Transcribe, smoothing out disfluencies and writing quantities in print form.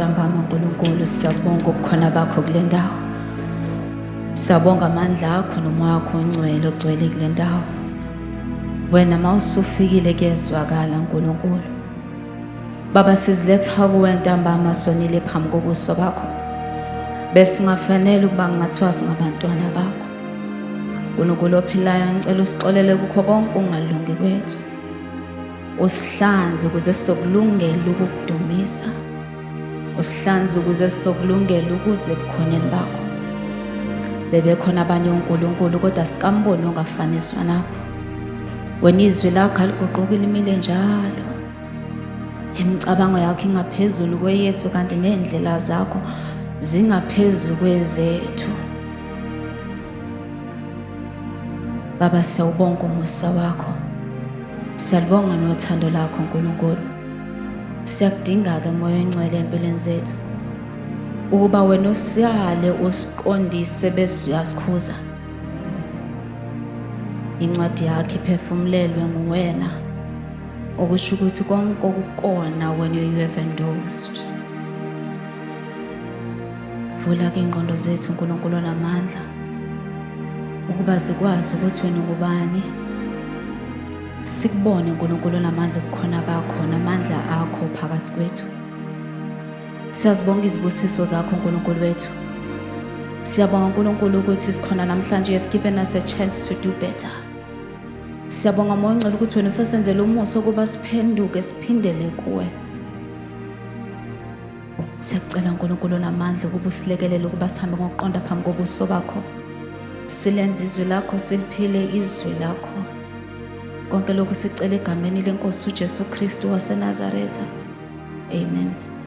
ntambama Nkulunkulu, siyabonga ubukhona bakho kule ndawo. Siyabonga amandla akho nomoya wakho ongcwele ogcwele kule ndawo. Wena mawusufikile kuyezwakala Nkulunkulu. Baba, siziletha kuwe ntambama sonile phambi kobuso bakho. Besingafanele ukuba ngathiwa singabantwana bakho. Nkulunkulu ophilayo, ngicela usixolele kukho konke ukungalungi kwethu. Usihlanze ukuze sizokulungela ukukudumisa. Usihlanze ukuze sizokulungela ukuze ebukhoneni bakho. Bebekhona abanye onkulunkulu kodwa sikamboni ongafaniswa nabo. Wena izwi lakho aliguquki limile njalo. Imicabango yakho ingaphezulu kweyethu kanti neendlela zakho zingaphezulu kwezethu. Baba, siyawubonga umusa wakho. Siyalibonga nothando lakho Nkulunkulu. Siyakudinga-ke moya engcwele empilweni zethu ukuba wena usiyale usiqondise bese uyasikhuza. Incwadi yakho iphefumulelwe nguwena, okusho ukuthi konke okukona when you have endorsed. Vula-ke ingqondo zethu Nkulunkulu namandla ukuba zikwazi ukuthi wena ngubani. Sikubone Nkulunkulu namandla ubukhona bakho namandla akho phakathi kwethu. Siyazibonga izibusiso zakho Nkulunkulu wethu. Siyabonga Nkulunkulu ukuthi sikhona namhlanje. You have given us a chance to do better. Siyabonga moya ongcwele ukuthi wena usasenzele umusa ukuba siphenduke siphindele kuwe. Siyakucela Nkulunkulu namandla ukuba usilekelele ukuba sihambe ngokuqonda phambi kobuso bakho. Silenze izwi lakho, siliphile izwi lakho. Konke lokhu sicela egameni leNkosi uJesu Kristu waseNazaretha. Amen.